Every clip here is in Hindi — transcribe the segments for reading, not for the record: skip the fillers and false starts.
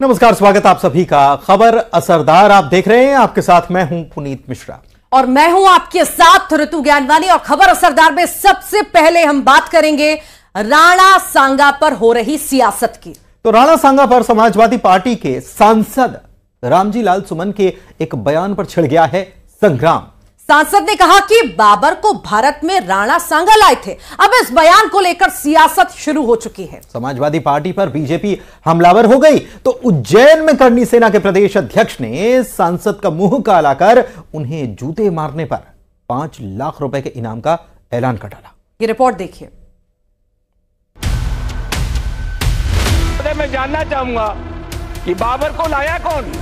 नमस्कार, स्वागत आप सभी का खबर असरदार आप देख रहे हैं। आपके साथ मैं हूं पुनीत मिश्रा और मैं हूं आपके साथ ऋतु ज्ञानवानी। और खबर असरदार में सबसे पहले हम बात करेंगे राणा सांगा पर हो रही सियासत की। तो राणा सांगा पर समाजवादी पार्टी के सांसद रामजी लाल सुमन के एक बयान पर छिड़ गया है संग्राम। सांसद ने कहा कि बाबर को भारत में राणा सांगा लाए थे। अब इस बयान को लेकर सियासत शुरू हो चुकी है। समाजवादी पार्टी पर बीजेपी हमलावर हो गई तो उज्जैन में करणी सेना के प्रदेश अध्यक्ष ने सांसद का मुंह काला कर उन्हें जूते मारने पर 5 लाख रुपए के इनाम का ऐलान कर डाला। ये रिपोर्ट देखिए। मैं जानना चाहूंगा कि बाबर को लाया कौन?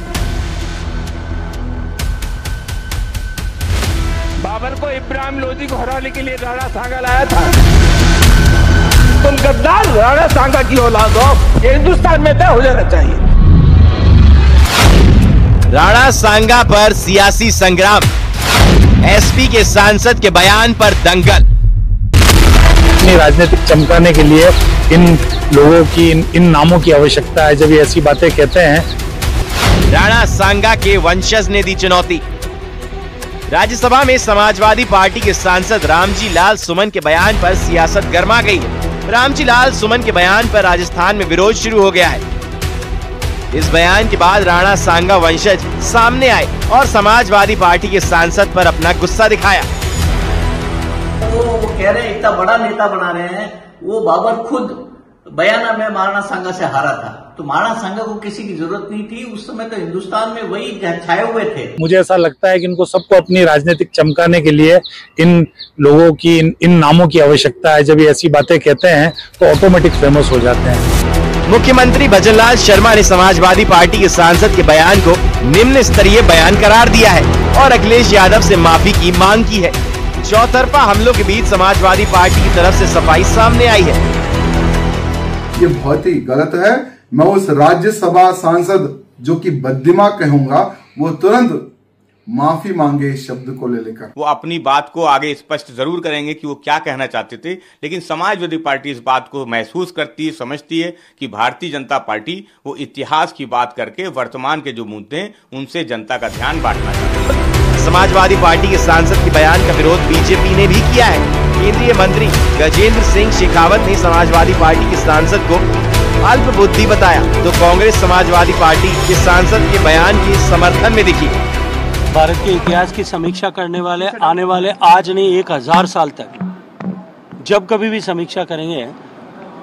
बाबर को इब्राहिम लोधी को हराने के लिए राणा सांगा लाया था। तुम गद्दार राणा सांगा की औलाद हो, ये हिंदुस्तान में तय हो जाना चाहिए। राणा सांगा पर सियासी संग्राम, एसपी के सांसद के बयान पर दंगल। अपनी राजनीतिक चमकाने के लिए इन लोगों की इन नामों की आवश्यकता है जब ये ऐसी बातें कहते हैं। राणा सांगा के वंशज ने दी चुनौती। राज्यसभा में समाजवादी पार्टी के सांसद रामजी लाल सुमन के बयान पर सियासत गर्मा गई है। रामजी लाल सुमन के बयान पर राजस्थान में विरोध शुरू हो गया है। इस बयान के बाद राणा सांगा वंशज सामने आए और समाजवादी पार्टी के सांसद पर अपना गुस्सा दिखाया। वो कह रहे हैं इतना बड़ा नेता बना रहे हैं। वो बाबर खुद बयाना में महाराणा सांगा से हारा था, तो महाराणा सांगा को किसी की जरूरत नहीं थी। उस समय तो हिंदुस्तान में वही छाए हुए थे। मुझे ऐसा लगता है कि इनको सबको अपनी राजनीतिक चमकाने के लिए इन लोगों की इन नामों की आवश्यकता है। जब ये ऐसी बातें कहते हैं तो ऑटोमेटिक फेमस हो जाते हैं। मुख्यमंत्री भजनलाल शर्मा ने समाजवादी पार्टी के सांसद के बयान को निम्न स्तरीय बयान करार दिया है और अखिलेश यादव से माफी की मांग की है। चौतरफा हमलों के बीच समाजवादी पार्टी की तरफ से सफाई सामने आई है। ये बहुत ही गलत है। मैं उस राज्यसभा सांसद जो कि बददिमाग कहूंगा, वो तुरंत माफी मांगे इस शब्द को ले लेकर। वो अपनी बात को आगे स्पष्ट जरूर करेंगे कि वो क्या कहना चाहते थे, लेकिन समाजवादी पार्टी इस बात को महसूस करती है, समझती है कि भारतीय जनता पार्टी वो इतिहास की बात करके वर्तमान के जो मुद्दे हैं उनसे जनता का ध्यान बांटना चाहती है। समाजवादी पार्टी के सांसद के बयान का विरोध बीजेपी ने भी किया है। केंद्रीय मंत्री गजेंद्र सिंह शेखावत ने समाजवादी पार्टी के सांसद को अल्प बुद्धि बताया तो कांग्रेस समाजवादी पार्टी के सांसद के बयान के समर्थन में दिखी। भारत के इतिहास की समीक्षा करने वाले आने वाले आज नहीं 1000 साल तक जब कभी भी समीक्षा करेंगे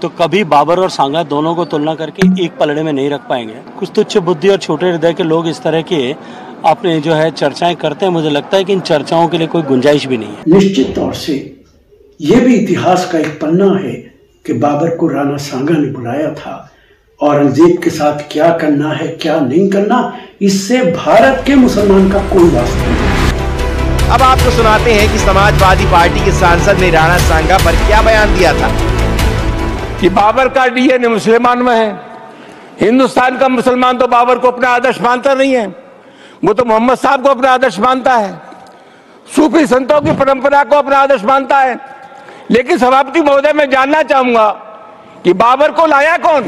तो कभी बाबर और सांगा दोनों को तुलना करके एक पलड़े में नहीं रख पाएंगे। कुछ तुच्छ बुद्धि और छोटे हृदय के लोग इस तरह के अपने जो है चर्चाएं करते हैं। मुझे लगता है कि इन चर्चाओं के लिए कोई गुंजाइश भी नहीं है। निश्चित तौर से ये भी इतिहास का एक पन्ना है कि बाबर को राणा सांगा ने बुलाया था। औरंगजेब के साथ क्या करना है क्या नहीं करना, इससे भारत के मुसलमान का कोई वास्ता नहीं। अब आपको सुनाते हैं कि समाजवादी पार्टी के सांसद ने राणा सांगा पर क्या बयान दिया था। कि बाबर का डीएनए मुसलमान में है। हिंदुस्तान का मुसलमान तो बाबर को अपना आदर्श मानता नहीं है, वो तो मोहम्मद साहब को अपना आदर्श मानता है, सूफी संतों की परंपरा को अपना आदर्श मानता है। लेकिन सभापति महोदय, मैं जानना चाहूंगा कि बाबर को लाया कौन?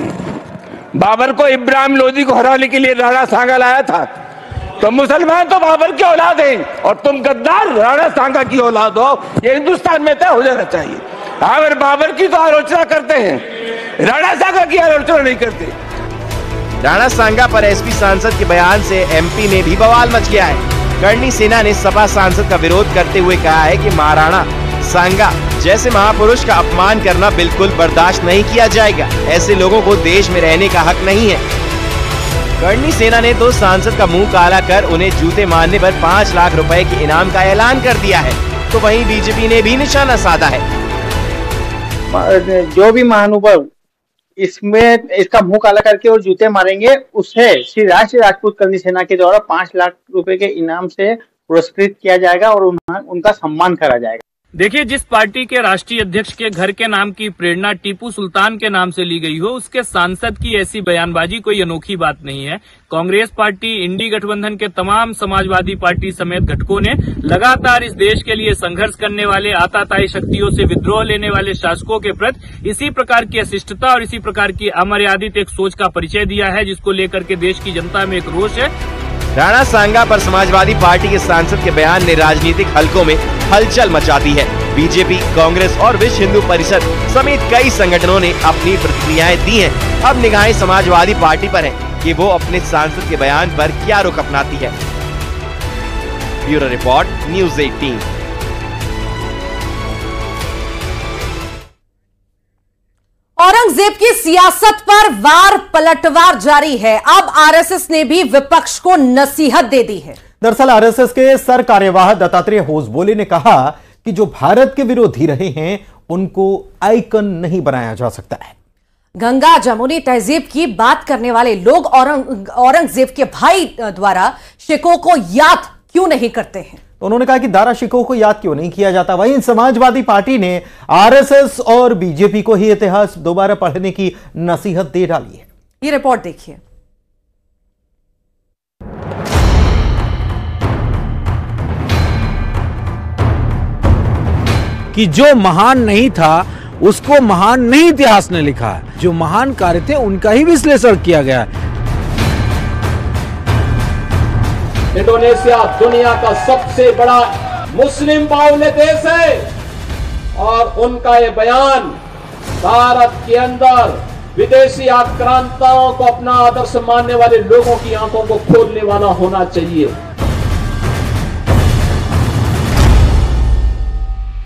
बाबर को इब्राहिम लोधी को हराने के लिए राणा सांगा लाया था। तो मुसलमान तो बाबर की औलाद हैं और तुम गद्दार राणा सांगा की औलाद हो, ये हिंदुस्तान में तय हो जाना चाहिए। अगर बाबर की तो आलोचना करते हैं, राणा सांगा की आलोचना नहीं करते। राणा सांगा पर एसपी सांसद के बयान से एमपी में भी बवाल मच गया है। करणी सेना ने सपा सांसद का विरोध करते हुए कहा है कि महाराणा सांगा जैसे महापुरुष का अपमान करना बिल्कुल बर्दाश्त नहीं किया जाएगा। ऐसे लोगों को देश में रहने का हक नहीं है। करणी सेना ने तो सांसद का मुंह काला कर उन्हें जूते मारने पर 5 लाख रुपए के इनाम का ऐलान कर दिया है। तो वहीं बीजेपी ने भी निशाना साधा है। जो भी महानुभाव इसमें इसका मुंह काला करके और जूते मारेंगे, उसे श्री राष्ट्रीय राजपूत करणी सेना के द्वारा 5 लाख रुपए के इनाम से पुरस्कृत किया जाएगा और उनका सम्मान करा जाएगा। देखिए, जिस पार्टी के राष्ट्रीय अध्यक्ष के घर के नाम की प्रेरणा टीपू सुल्तान के नाम से ली गई हो, उसके सांसद की ऐसी बयानबाजी कोई अनोखी बात नहीं है। कांग्रेस पार्टी, इंडी गठबंधन के तमाम समाजवादी पार्टी समेत घटकों ने लगातार इस देश के लिए संघर्ष करने वाले, आताताई शक्तियों से विद्रोह लेने वाले शासकों के प्रति इसी प्रकार की अशिष्टता और इसी प्रकार की अमर्यादित एक सोच का परिचय दिया है, जिसको लेकर के देश की जनता में एक रोष है। राणा सांगा पर समाजवादी पार्टी के सांसद के बयान ने राजनीतिक हलकों में हलचल मचा दी है। बीजेपी, कांग्रेस और विश्व हिंदू परिषद समेत कई संगठनों ने अपनी प्रतिक्रियाएं दी हैं। अब निगाहें समाजवादी पार्टी पर है कि वो अपने सांसद के बयान पर क्या रुख अपनाती है। Bureau report, news 18। औरंगजेब की सियासत पर वार पलटवार जारी है। अब आरएसएस ने भी विपक्ष को नसीहत दे दी है। दरअसल आरएसएस के सर कार्यवाह दत्तात्रेय होसबोले ने कहा कि जो भारत के विरोधी रहे हैं उनको आइकन नहीं बनाया जा सकता है। गंगा जमुनी तहजीब की बात करने वाले लोग औरंगजेब के भाई द्वारा शिकोह को याद क्यों नहीं करते हैं? उन्होंने कहा कि दारा शिकोह को याद क्यों नहीं किया जाता। वहीं समाजवादी पार्टी ने आरएसएस और बीजेपी को ही इतिहास दोबारा पढ़ने की नसीहत दे डाली है। ये रिपोर्ट देखिए। कि जो महान नहीं था उसको महान नहीं इतिहास ने लिखा है। जो महान कार्य थे उनका ही विश्लेषण किया गया है। इंडोनेशिया दुनिया का सबसे बड़ा मुस्लिम बाहुल्य देश है और उनका ये बयान भारत के अंदर विदेशी आक्रांताओं को अपना आदर्श मानने वाले लोगों की आंखों को खोलने वाला होना चाहिए।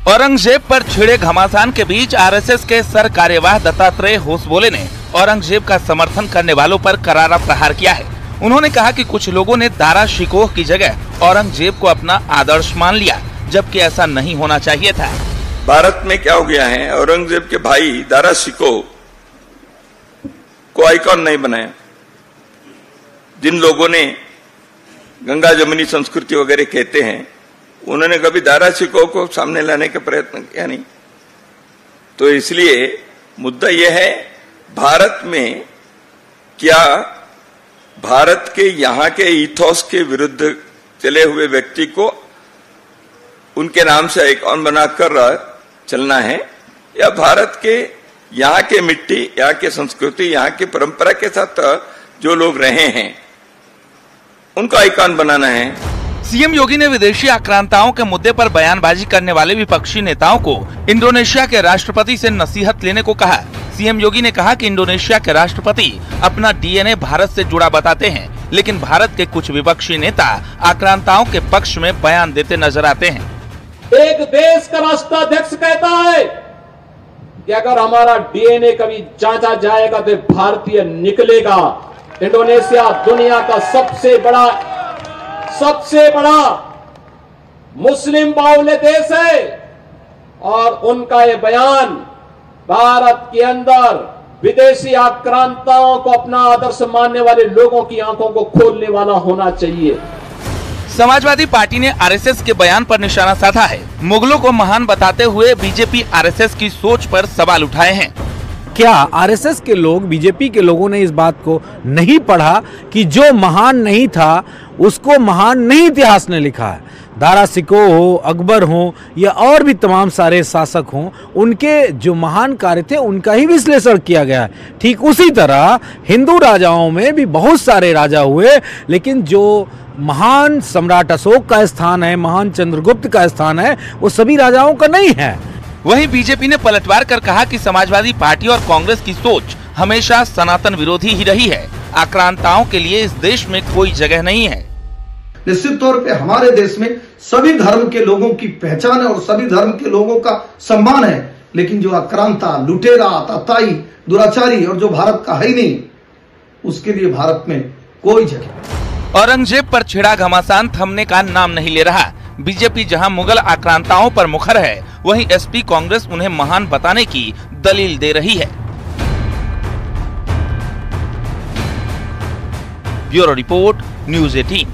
औरंगजेब पर छिड़े घमासान के बीच आरएसएस के सर कार्यवाह दत्तात्रेय होसबोले ने औरंगजेब का समर्थन करने वालों पर करारा प्रहार किया है। उन्होंने कहा कि कुछ लोगों ने दारा शिकोह की जगह औरंगजेब को अपना आदर्श मान लिया, जबकि ऐसा नहीं होना चाहिए था। भारत में क्या हो गया है, औरंगजेब के भाई दारा शिकोह को आइकॉन नहीं बनाया। जिन लोगों ने गंगा जमुनी संस्कृति वगैरह कहते हैं, उन्होंने कभी दारा शिकोह को सामने लाने का प्रयत्न किया नहीं। तो इसलिए मुद्दा यह है, भारत में क्या भारत के यहाँ के इथोस के विरुद्ध चले हुए व्यक्ति को उनके नाम से आइकॉन बनाकर चलना है, या भारत के यहाँ के मिट्टी, यहाँ के संस्कृति, यहाँ की परंपरा के साथ जो लोग रहे हैं उनको आइकॉन बनाना है। सीएम योगी ने विदेशी आक्रांताओं के मुद्दे पर बयानबाजी करने वाले विपक्षी नेताओं को इंडोनेशिया के राष्ट्रपति से नसीहत लेने को कहा। सीएम योगी ने कहा कि इंडोनेशिया के राष्ट्रपति अपना डीएनए भारत से जुड़ा बताते हैं, लेकिन भारत के कुछ विपक्षी नेता आक्रांताओं के पक्ष में बयान देते नजर आते हैं। एक देश का राष्ट्राध्यक्ष कहता है कि अगर हमारा डीएनए कभी जांचा जाएगा तो भारतीय निकलेगा। इंडोनेशिया दुनिया का सबसे बड़ा मुस्लिम बाहुल्य देश है और उनका ये बयान भारत के अंदर विदेशी आक्रांताओं को अपना आदर्श मानने वाले लोगों की आंखों को खोलने वाला होना चाहिए। समाजवादी पार्टी ने आरएसएस के बयान पर निशाना साधा है। मुगलों को महान बताते हुए बीजेपी आरएसएस की सोच पर सवाल उठाए हैं। क्या आरएसएस के लोग, बीजेपी के लोगों ने इस बात को नहीं पढ़ा कि जो महान नहीं था उसको महान नहीं इतिहास ने लिखा है। दारा शिकोह हो, अकबर हो या और भी तमाम सारे शासक हों, उनके जो महान कार्य थे उनका ही विश्लेषण किया गया है। ठीक उसी तरह हिंदू राजाओं में भी बहुत सारे राजा हुए, लेकिन जो महान सम्राट अशोक का स्थान है, महान चंद्रगुप्त का स्थान है, वो सभी राजाओं का नहीं है। वहीं बीजेपी ने पलटवार कर कहा कि समाजवादी पार्टी और कांग्रेस की सोच हमेशा सनातन विरोधी ही रही है। आक्रांताओं के लिए इस देश में कोई जगह नहीं है। निश्चित तौर पे हमारे देश में सभी धर्म के लोगों की पहचान है और सभी धर्म के लोगों का सम्मान है, लेकिन जो आक्रांता, लुटेरा, ताताई, दुराचारी और जो भारत का है ही नहीं, उसके लिए भारत में कोई जगह। औरंगजेब पर छिड़ा घमासान थमने का नाम नहीं ले रहा। बीजेपी जहां मुगल आक्रांताओं पर मुखर है, वहीं एसपी कांग्रेस उन्हें महान बताने की दलील दे रही है। Bureau report, news 18।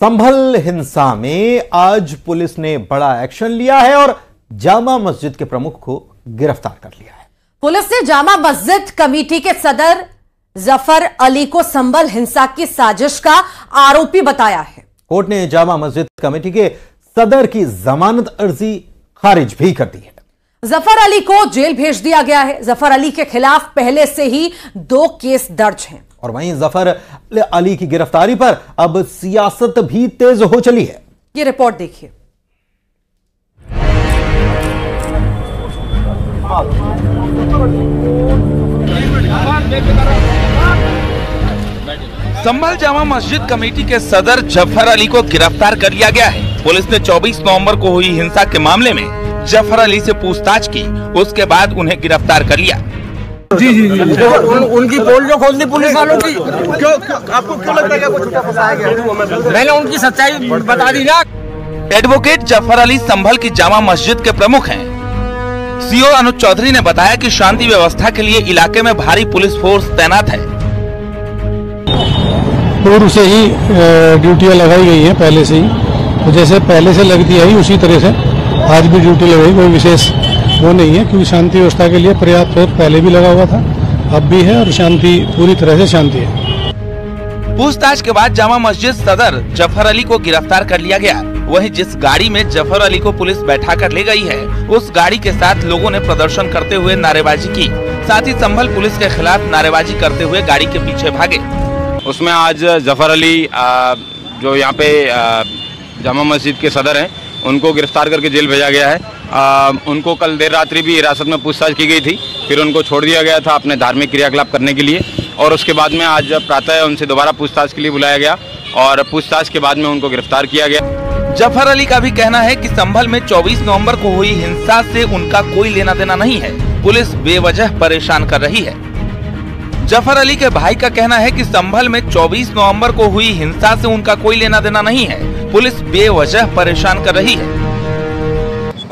संभल हिंसा में आज पुलिस ने बड़ा एक्शन लिया है और जामा मस्जिद के प्रमुख को गिरफ्तार कर लिया है। पुलिस ने जामा मस्जिद कमेटी के सदर जफर अली को संभल हिंसा की साजिश का आरोपी बताया है। कोर्ट ने जामा मस्जिद कमेटी के सदर की जमानत अर्जी खारिज भी कर दी है। जफर अली को जेल भेज दिया गया है। जफर अली के खिलाफ पहले से ही 2 केस दर्ज हैं। और वहीं जफर अली की गिरफ्तारी पर अब सियासत भी तेज हो चली है। ये रिपोर्ट देखिए। संभल जामा मस्जिद कमेटी के सदर जफर अली को गिरफ्तार कर लिया गया है। पुलिस ने 24 नवंबर को हुई हिंसा के मामले में जफर अली से पूछताछ की, उसके बाद उन्हें गिरफ्तार कर लिया। जी उनकी पोल जो खोल दी पुलिस वालों की, क्यों आपको क्यों लगता है कि कुछ छुट्टा फंसाया गया? मैंने उनकी सच्चाई बता दी ना। एडवोकेट जफर अली संभल की जामा मस्जिद के प्रमुख हैं। सीओ अनुज चौधरी ने बताया कि शांति व्यवस्था के लिए इलाके में भारी पुलिस फोर्स तैनात है। पूर्व से ही ड्यूटियां लगाई गई है, पहले से ही, तो जैसे पहले से लगती आई उसी तरह से आज भी ड्यूटी लगाई। कोई विशेष वो नहीं है, क्योंकि शांति व्यवस्था के लिए पर्याप्त फोर्स पहले भी लगा हुआ था, अब भी है, और शांति पूरी तरह से शांति है। पूछताछ के बाद जामा मस्जिद सदर जफर अली को गिरफ्तार कर लिया गया। वहीं जिस गाड़ी में जफर अली को पुलिस बैठा कर ले गई है, उस गाड़ी के साथ लोगों ने प्रदर्शन करते हुए नारेबाजी की। साथ ही संभल पुलिस के खिलाफ नारेबाजी करते हुए गाड़ी के पीछे भागे। उसमें आज जफर अली जो यहाँ पे जामा मस्जिद के सदर हैं, उनको गिरफ्तार करके जेल भेजा गया है। उनको कल देर रात्रि भी हिरासत में पूछताछ की गई थी, फिर उनको छोड़ दिया गया था अपने धार्मिक क्रियाकलाप करने के लिए, और उसके बाद में आज प्रातः उनसे दोबारा पूछताछ के लिए बुलाया गया और पूछताछ के बाद में उनको गिरफ्तार किया गया। जफर अली का भी कहना है कि संभल में 24 नवंबर को हुई हिंसा से उनका कोई लेना देना नहीं है, पुलिस बेवजह परेशान कर रही है। जफर अली के भाई का कहना है कि संभल में 24 नवंबर को हुई हिंसा से उनका कोई लेना देना नहीं है, पुलिस बेवजह परेशान कर रही है।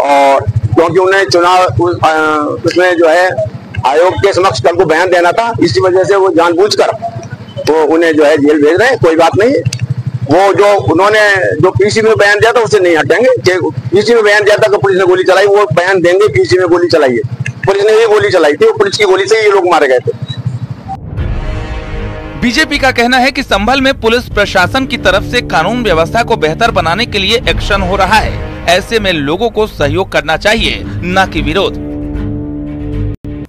और क्योंकि उन्हें चुनाव उसमें जो है आयोग के समक्ष कल को बयान देना था, इसी वजह से वो जानबूझकर तो उन्हें जो है जेल भेज रहे हैं। कोई बात नहीं, वो जो उन्होंने जो पीसी में बयान दिया था उससे नहीं हटेंगे। पीसी में बयान दिया था कि पुलिस ने गोली चलाई, वो बयान देंगे पीसी में गोली चलाई है, पुलिस ने ही गोली चलाई थी, पुलिस की गोली से ये लोग मारे गए थे। बीजेपी का कहना है कि संभल में पुलिस प्रशासन की तरफ से कानून व्यवस्था को बेहतर बनाने के लिए एक्शन हो रहा है। ऐसे में लोगों को सहयोग करना चाहिए, न कि विरोध।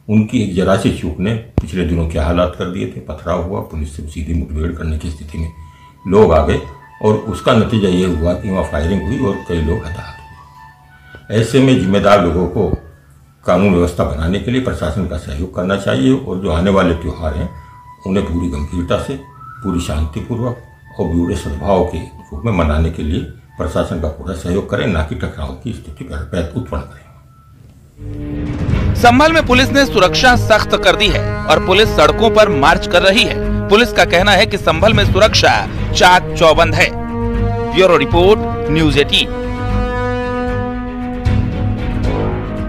उनकी एक जरा सी चूक ने पिछले दिनों के हालात कर दिए थे। पथराव हुआ, पुलिस से सीधी मुठभेड़ करने की स्थिति में लोग आ गए और उसका नतीजा ये हुआ कि वहाँ फायरिंग हुई और कई लोग हताहत हुए। ऐसे में जिम्मेदार लोगों को कानून व्यवस्था बनाने के लिए प्रशासन का सहयोग करना चाहिए और जो आने वाले त्यौहार हैं उन्हें पूरी गंभीरता से, पूरी शांतिपूर्वक और पूरे सद्भाव के रूप में मनाने के लिए प्रशासन का पूरा सहयोग करें, ना कि टकराव की स्थिति उत्पन्न करें। संभल में पुलिस ने सुरक्षा सख्त कर दी है और पुलिस सड़कों पर मार्च कर रही है। पुलिस का कहना है कि संभल में सुरक्षा चाक चौबंद है। Bureau report, news 18।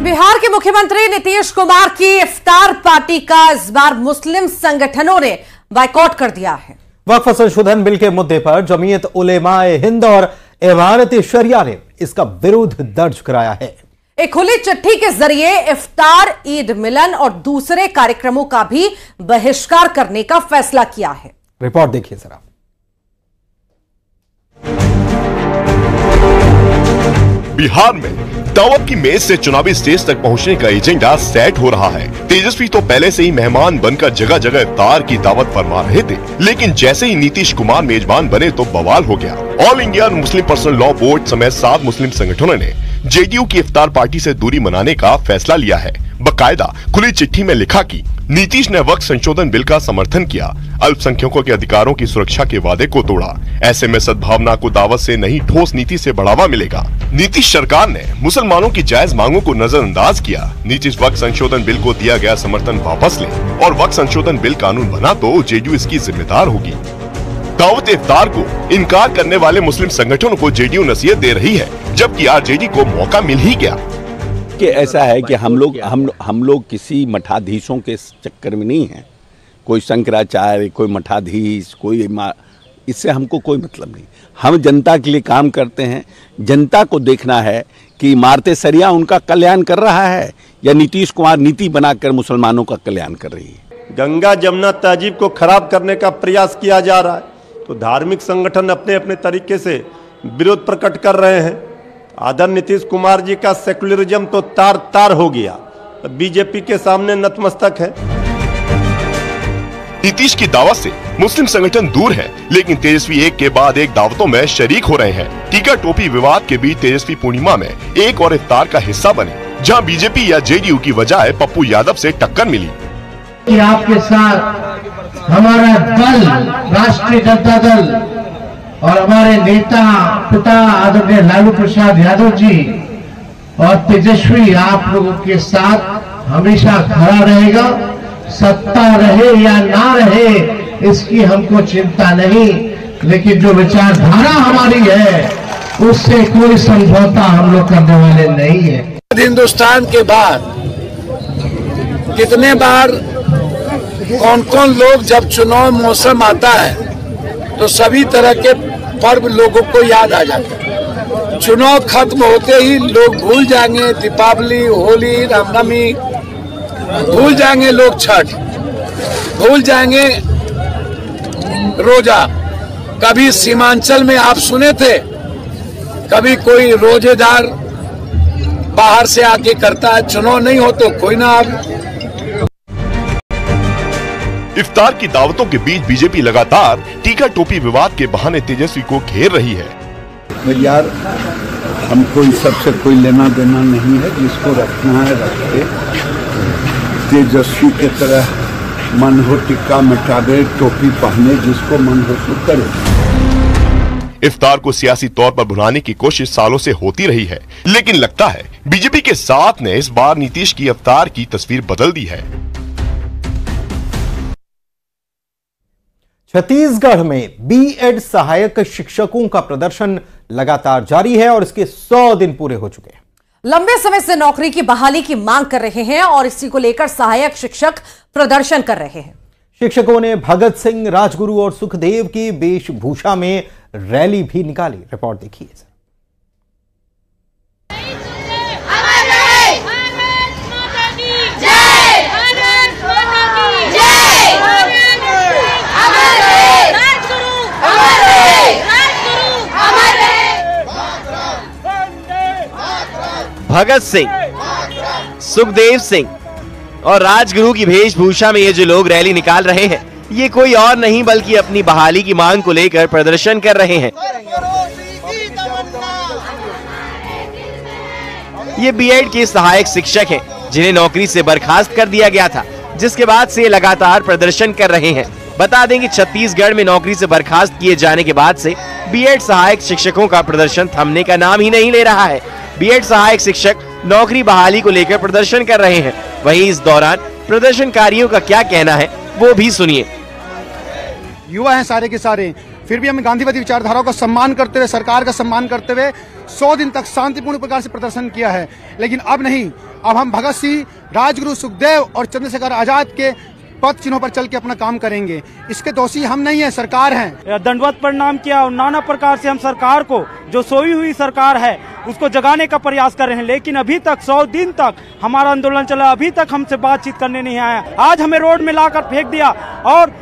बिहार के मुख्यमंत्री नीतीश कुमार की इफ्तार पार्टी का इस बार मुस्लिम संगठनों ने बायकॉट कर दिया है। वक्फ संशोधन बिल के मुद्दे पर जमीयत उलेमाए हिंद और इमारत शरिया ने इसका विरोध दर्ज कराया है। एक खुली चिट्ठी के जरिए इफ्तार, ईद मिलन और दूसरे कार्यक्रमों का भी बहिष्कार करने का फैसला किया है। रिपोर्ट देखिए जरा। बिहार में दावत की मेज से चुनावी स्टेज तक पहुंचने का एजेंडा सेट हो रहा है। तेजस्वी तो पहले से ही मेहमान बनकर जगह जगह इफ्तार की दावत फरमा रहे थे, लेकिन जैसे ही नीतीश कुमार मेजबान बने तो बवाल हो गया। All India Muslim personal law board समेत 7 मुस्लिम संगठनों ने जेडीयू की इफ्तार पार्टी से दूरी मनाने का फैसला लिया है। बकायदा खुली चिट्ठी में लिखा कि नीतीश ने वक्फ संशोधन बिल का समर्थन किया, अल्पसंख्यकों के अधिकारों की सुरक्षा के वादे को तोड़ा। ऐसे में सद्भावना को दावत से नहीं, ठोस नीति से बढ़ावा मिलेगा। नीतीश सरकार ने मुसलमानों की जायज मांगों को नजरअंदाज किया। नीतीश वक्फ संशोधन बिल को दिया गया समर्थन वापस ले और वक्फ संशोधन बिल कानून बना तो जेडीयू इसकी जिम्मेदार होगी। दावत इफ्तार को इनकार करने वाले मुस्लिम संगठनों को जेडीयू नसीहत दे रही है, जबकि आरजेडी को मौका मिल ही गया। कि ऐसा है कि हम लोग किसी मठाधीशों के चक्कर में नहीं हैं। कोई शंकराचार्य, कोई मठाधीश, कोई इससे हमको कोई मतलब नहीं। हम जनता के लिए काम करते हैं। जनता को देखना है कि मारते सरिया उनका कल्याण कर रहा है या नीतीश कुमार नीति बनाकर मुसलमानों का कल्याण कर रही है। गंगा जमुना तहजीब को खराब करने का प्रयास किया जा रहा है, तो धार्मिक संगठन अपने अपने तरीके से विरोध प्रकट कर रहे हैं। आदरणीय नीतीश कुमार जी का सेकुलरिज्म तो तार तार हो गया, बीजेपी के सामने नतमस्तक है। नीतीश की दावत से मुस्लिम संगठन दूर है, लेकिन तेजस्वी एक के बाद एक दावतों में शरीक हो रहे हैं। टीका टोपी विवाद के बीच तेजस्वी पूर्णिमा में एक और इफ्तार का हिस्सा बने, जहां बीजेपी या जेडीयू की बजाय पप्पू यादव से टक्कर मिली। कि आपके साथ हमारा दल राष्ट्रीय जनता दल और हमारे नेता पिता आदरणीय लालू प्रसाद यादव जी और तेजस्वी आप लोगों के साथ हमेशा खड़ा रहेगा। सत्ता रहे या ना रहे इसकी हमको चिंता नहीं, लेकिन जो विचारधारा हमारी है उससे कोई समझौता हम लोग करने वाले नहीं है। हिंदुस्तान के बाद कितने बार कौन कौन लोग जब चुनाव मौसम आता है तो सभी तरह के पर्व लोगों को याद आ जाता है। चुनाव खत्म होते ही लोग भूल जाएंगे दीपावली, होली, रामनवमी, भूल जाएंगे लोग छठ, भूल जाएंगे रोजा। कभी सीमांचल में आप सुने थे कभी कोई रोजेदार बाहर से आके करता है, चुनाव नहीं हो तो कोई ना आवे। इफ्तार की दावतों के बीच बीजेपी लगातार टीका टोपी विवाद के बहाने तेजस्वी को घेर रही है। यार हमको इस सबसे कोई लेना देना नहीं है, जिसको रखना है रखे। तेजस्वी की तरह मन हो टिक्का मिटा दे, टोपी पहने, जिसको मन हो तो करे। इफ्तार को सियासी तौर पर भुनाने की कोशिश सालों से होती रही है, लेकिन लगता है बीजेपी के साथ ने इस बार नीतीश की इफ्तार की तस्वीर बदल दी है। छत्तीसगढ़ में बीएड सहायक शिक्षकों का प्रदर्शन लगातार जारी है और इसके 100 दिन पूरे हो चुके हैं। लंबे समय से नौकरी की बहाली की मांग कर रहे हैं और इसी को लेकर सहायक शिक्षक प्रदर्शन कर रहे हैं। शिक्षकों ने भगत सिंह, राजगुरु और सुखदेव की वेशभूषा में रैली भी निकाली। रिपोर्ट देखिए। भगत सिंह, सुखदेव सिंह और राजगुरु की वेशभूषा में ये जो लोग रैली निकाल रहे हैं, ये कोई और नहीं बल्कि अपनी बहाली की मांग को लेकर प्रदर्शन कर रहे हैं। ये बीएड के सहायक शिक्षक हैं, जिन्हें नौकरी से बर्खास्त कर दिया गया था, जिसके बाद से लगातार प्रदर्शन कर रहे हैं। बता दें कि छत्तीसगढ़ में नौकरी से बर्खास्त किए जाने के बाद से बीएड सहायक शिक्षकों का प्रदर्शन थमने का नाम ही नहीं ले रहा है। बीएड सहायक शिक्षक नौकरी बहाली को लेकर प्रदर्शन कर रहे हैं। वहीं इस दौरान प्रदर्शनकारियों का क्या कहना है वो भी सुनिए। युवा हैं सारे के सारे, फिर भी हम गांधीवादी विचारधाराओं का सम्मान करते हुए, सरकार का सम्मान करते हुए 100 दिन तक शांतिपूर्ण प्रकार से प्रदर्शन किया है। लेकिन अब नहीं, अब हम भगत सिंह, राजगुरु, सुखदेव और चंद्रशेखर आजाद के पद चिन्हों पर चल के अपना काम करेंगे। इसके दोषी हम नहीं है, सरकार है। दंडवत प्रणाम किया और नाना प्रकार से हम सरकार को, जो सोई हुई सरकार है, उसको जगाने का प्रयास कर रहे हैं। लेकिन अभी तक 100 दिन तक हमारा आंदोलन चला, अभी तक हमसे बातचीत करने नहीं आया। आज हमें रोड में लाकर फेंक दिया और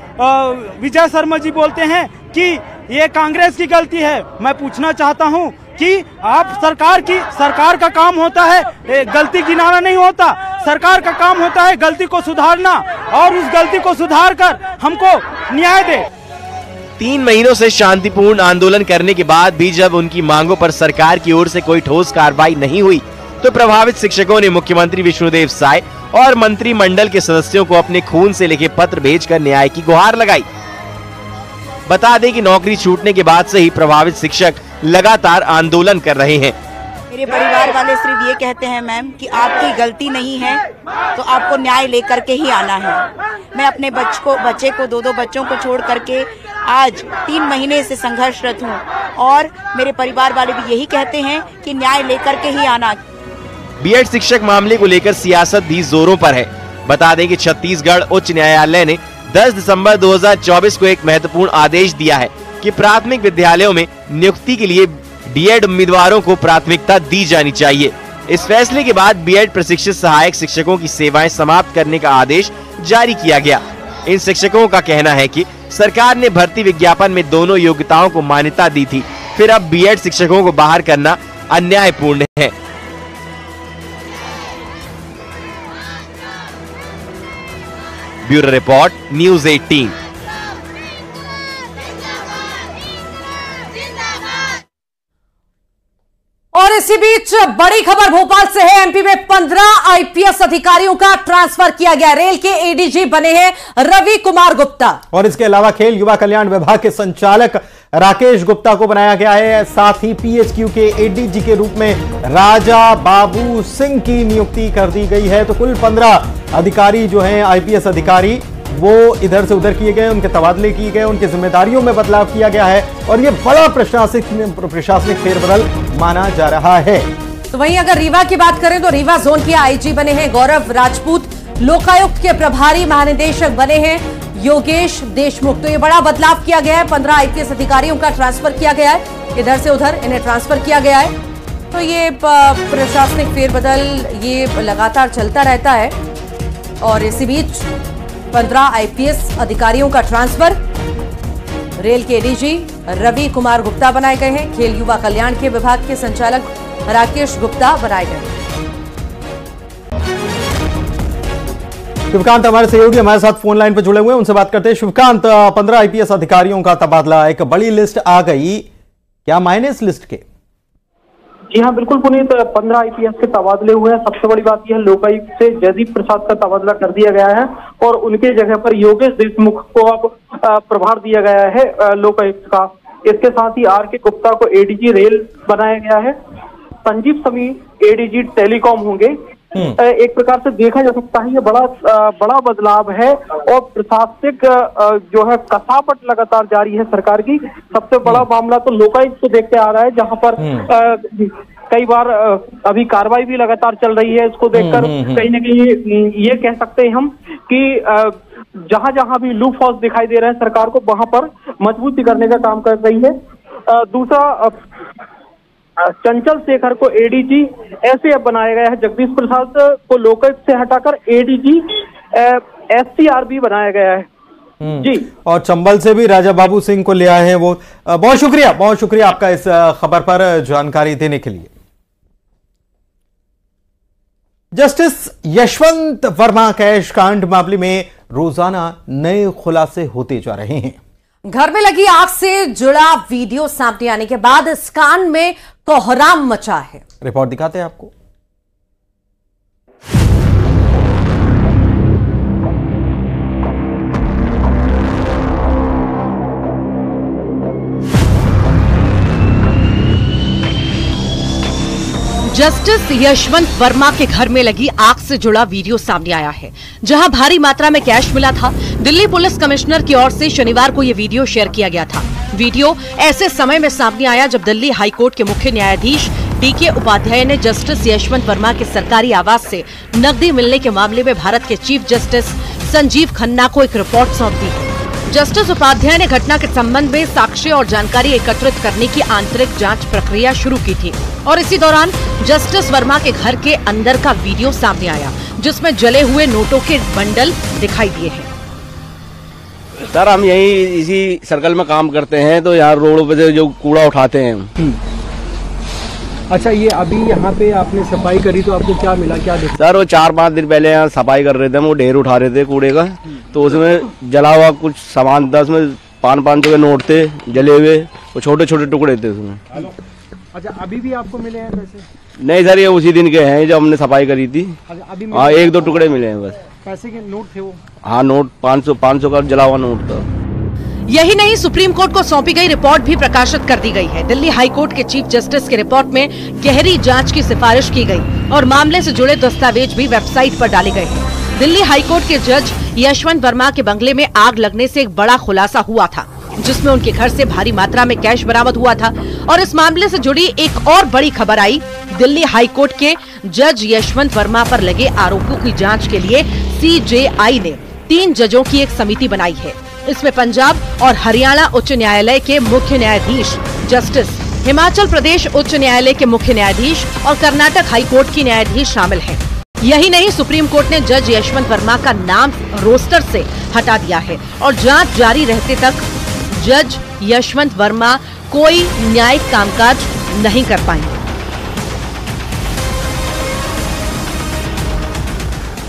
विजय शर्मा जी बोलते हैं कि ये कांग्रेस की गलती है। मैं पूछना चाहता हूं कि आप सरकार का काम होता है गलती गिनाना नहीं होता। सरकार का काम होता है गलती को सुधारना और उस गलती को सुधार कर हमको न्याय दे। 3 महीनों से शांतिपूर्ण आंदोलन करने के बाद भी जब उनकी मांगों पर सरकार की ओर से कोई ठोस कार्रवाई नहीं हुई, तो प्रभावित शिक्षकों ने मुख्यमंत्री विष्णुदेव साय और मंत्रिमंडल के सदस्यों को अपने खून से लिखे पत्र भेजकर न्याय की गुहार लगाई। बता दें कि नौकरी छूटने के बाद से ही प्रभावित शिक्षक लगातार आंदोलन कर रहे हैं। मेरे परिवार वाले सिर्फ ये कहते हैं मैम कि आपकी गलती नहीं है तो आपको न्याय लेकर के ही आना है। मैं अपने बच्चे को 2 बच्चों को छोड़ करके आज 3 महीने से संघर्षरत हूँ और मेरे परिवार वाले भी यही कहते हैं कि न्याय लेकर के ही आना। बीएड शिक्षक मामले को लेकर सियासत भी जोरों पर है। बता दें कि छत्तीसगढ़ उच्च न्यायालय ने 10 दिसंबर 2024 को एक महत्वपूर्ण आदेश दिया है, कि प्राथमिक विद्यालयों में नियुक्ति के लिए बीएड उम्मीदवारों को प्राथमिकता दी जानी चाहिए। इस फैसले के बाद बीएड प्रशिक्षित सहायक शिक्षकों की सेवाएं समाप्त करने का आदेश जारी किया गया। इन शिक्षकों का कहना है कि सरकार ने भर्ती विज्ञापन में दोनों योग्यताओं को मान्यता दी थी, फिर अब बीएड शिक्षकों को बाहर करना अन्यायपूर्ण है। Bureau report, news 18। और इसी बीच बड़ी खबर भोपाल से है। एमपी में 15 आईपीएस अधिकारियों का ट्रांसफर किया गया। रेल के एडीजी बने हैं रवि कुमार गुप्ता। और इसके अलावा खेल युवा कल्याण विभाग के संचालक राकेश गुप्ता को बनाया गया है। साथ ही पीएचक्यू के एडीजी के रूप में राजा बाबू सिंह की नियुक्ति कर दी गई है। तो कुल 15 अधिकारी जो हैं आईपीएस अधिकारी, वो इधर से उधर किए गए, उनके तबादले किए गए, उनकी जिम्मेदारियों में बदलाव किया गया है और ये बड़ा प्रशासनिक फेरबदल माना जा रहा है। तो वहीं अगर रीवा की बात करें तो रीवा जोन के आईजी बने हैं गौरव राजपूत। लोकायुक्त के प्रभारी महानिदेशक बने हैं योगेश देशमुख। तो ये बड़ा बदलाव किया गया है। 15 आईपीएस अधिकारियों का ट्रांसफर किया गया है, इधर से उधर इन्हें ट्रांसफर किया गया है। तो ये प्रशासनिक फेरबदल ये लगातार चलता रहता है। और इसी बीच 15 आईपीएस अधिकारियों का ट्रांसफर। रेल के एडीजी रवि कुमार गुप्ता बनाए गए हैं। खेल युवा कल्याण के विभाग के संचालक राकेश गुप्ता बनाए गए हैं। शिवकांत हमारे सहयोगी हमारे साथ फोन लाइन पर जुड़े हुए हैं, उनसे बात करते हैं। शिवकांत, 15 आईपीएस अधिकारियों का तबादला, एक बड़ी लिस्ट आ गई, क्या मायने इस लिस्ट के? जी हाँ, बिल्कुल पुनीत, 15 आईपीएस के तबादले हुए हैं। सबसे बड़ी बात यह है, लोकायुक्त से जयदीप प्रसाद का तबादला कर दिया गया है और उनके जगह पर योगेश देशमुख को अब प्रभार दिया गया है लोकायुक्त का। इसके साथ ही आर के गुप्ता को एडीजी रेल बनाया गया है। संजीव समी एडीजी टेलीकॉम होंगे। एक प्रकार से देखा जा सकता है ये बड़ा बदलाव है और प्रशासनिक जो है कसावट लगातार जारी है सरकार की। सबसे बड़ा मामला तो लोकायुक्त को देखते आ रहा है, जहां पर कई बार अभी कार्रवाई भी लगातार चल रही है। इसको देखकर कहीं न कहीं ये कह सकते हैं हम कि जहां जहां भी लूप होल्स दिखाई दे रहे हैं सरकार को, वहां पर मजबूती करने का काम कर रही है। दूसरा, चंचल शेखर को एडीजी ऐसे बनाया गया है। जगदीश प्रसाद को लोकायुक्त से हटाकर एडीजी एससीआरबी बनाया गया है। जी, और चंबल से भी राजा बाबू सिंह को ले आए हैं वो। बहुत शुक्रिया आपका इस खबर पर जानकारी देने के लिए। जस्टिस यशवंत वर्मा कैश कांड मामले में रोजाना नए खुलासे होते जा रहे हैं। घर में लगी आग से जुड़ा वीडियो सामने आने के बाद इस कांड में कोहराम मचा है। रिपोर्ट दिखाते हैं आपको। जस्टिस यशवंत वर्मा के घर में लगी आग से जुड़ा वीडियो सामने आया है, जहां भारी मात्रा में कैश मिला था। दिल्ली पुलिस कमिश्नर की ओर से शनिवार को ये वीडियो शेयर किया गया था। वीडियो ऐसे समय में सामने आया जब दिल्ली हाईकोर्ट के मुख्य न्यायाधीश डीके उपाध्याय ने जस्टिस यशवंत वर्मा के सरकारी आवास से नकदी मिलने के मामले में भारत के चीफ जस्टिस संजीव खन्ना को एक रिपोर्ट सौंप दी है। जस्टिस उपाध्याय ने घटना के संबंध में साक्ष्य और जानकारी एकत्रित करने की आंतरिक जांच प्रक्रिया शुरू की थी और इसी दौरान जस्टिस वर्मा के घर के अंदर का वीडियो सामने आया, जिसमें जले हुए नोटों के बंडल दिखाई दिए हैं। सर, हम यही इसी सर्कल में काम करते हैं, तो यहाँ रोड पे जो कूड़ा उठाते हैं। अच्छा, ये अभी यहाँ पे आपने सफाई करी तो आपको क्या मिला, क्या देखा? सर, वो 4-5 दिन पहले यहाँ सफाई कर रहे थे, हम वो ढेर उठा रहे थे कूड़े का, तो उसमें जला हुआ कुछ सामान था। उसमें 500 के नोट थे जले हुए, वो छोटे छोटे टुकड़े थे उसमें। अच्छा, अभी भी आपको मिले हैं पैसे? नहीं सर, ये उसी दिन के हैं जब हमने सफाई करी थी। अभी हाँ, 1-2 टुकड़े मिले हैं बस। पैसे के नोट थे वो? हाँ, नोट 500 का जला हुआ नोट था। यही नहीं, सुप्रीम कोर्ट को सौंपी गई रिपोर्ट भी प्रकाशित कर दी गई है। दिल्ली हाई कोर्ट के चीफ जस्टिस की रिपोर्ट में गहरी जांच की सिफारिश की गई और मामले से जुड़े दस्तावेज भी वेबसाइट पर डाले गए हैं। दिल्ली हाई कोर्ट के जज यशवंत वर्मा के बंगले में आग लगने से एक बड़ा खुलासा हुआ था, जिसमें उनके घर से भारी मात्रा में कैश बरामद हुआ था। और इस मामले से जुड़ी एक और बड़ी खबर आई। दिल्ली हाई कोर्ट के जज यशवंत वर्मा पर लगे आरोपों की जांच के लिए CJI ने 3 जजों की एक समिति बनाई है। इसमें पंजाब और हरियाणा उच्च न्यायालय के मुख्य न्यायाधीश, जस्टिस, हिमाचल प्रदेश उच्च न्यायालय के मुख्य न्यायाधीश और कर्नाटक हाई कोर्ट की न्यायाधीश शामिल हैं। यही नहीं, सुप्रीम कोर्ट ने जज यशवंत वर्मा का नाम रोस्टर से हटा दिया है और जांच जारी रहते तक जज यशवंत वर्मा कोई न्यायिक कामकाज नहीं कर पाएंगे।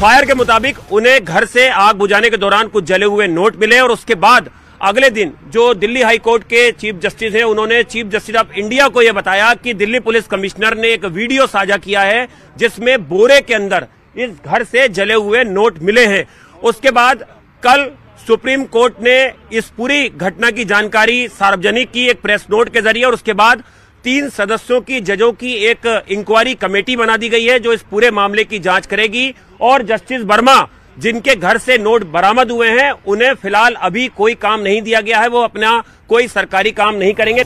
फायर के मुताबिक उन्हें घर से आग बुझाने के दौरान कुछ जले हुए नोट मिले और उसके बाद अगले दिन जो दिल्ली हाई कोर्ट के चीफ जस्टिस हैं, उन्होंने चीफ जस्टिस ऑफ इंडिया को यह बताया कि दिल्ली पुलिस कमिश्नर ने एक वीडियो साझा किया है जिसमें बोरे के अंदर इस घर से जले हुए नोट मिले हैं। उसके बाद कल सुप्रीम कोर्ट ने इस पूरी घटना की जानकारी सार्वजनिक की एक प्रेस नोट के जरिए और उसके बाद 3 सदस्यों की जजों की एक इंक्वायरी कमेटी बना दी गई है जो इस पूरे मामले की जांच करेगी और जस्टिस वर्मा जिनके घर से नोट बरामद हुए हैं उन्हें फिलहाल अभी कोई काम नहीं दिया गया है, वो अपना कोई सरकारी काम नहीं करेंगे।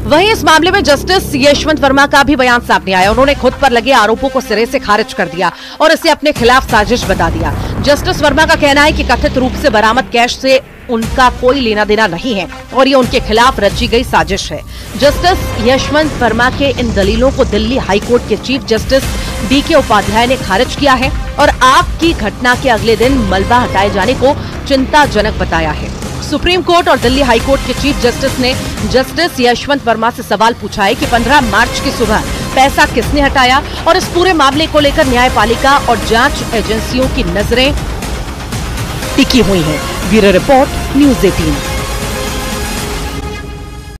वहीं इस मामले में जस्टिस यशवंत वर्मा का भी बयान सामने आया। उन्होंने खुद पर लगे आरोपों को सिरे से खारिज कर दिया और इसे अपने खिलाफ साजिश बता दिया। जस्टिस वर्मा का कहना है कि कथित रूप से बरामद कैश से उनका कोई लेना देना नहीं है और ये उनके खिलाफ रची गई साजिश है। जस्टिस यशवंत वर्मा के इन दलीलों को दिल्ली हाई कोर्ट के चीफ जस्टिस DK उपाध्याय ने खारिज किया है और आग की घटना के अगले दिन मलबा हटाए जाने को चिंताजनक बताया है। सुप्रीम कोर्ट और दिल्ली हाई कोर्ट के चीफ जस्टिस ने जस्टिस यशवंत वर्मा से सवाल पूछा है कि 15 मार्च की सुबह पैसा किसने हटाया और इस पूरे मामले को लेकर न्यायपालिका और जांच एजेंसियों की नजरें टिकी हुई हैं। Bureau report, news 18।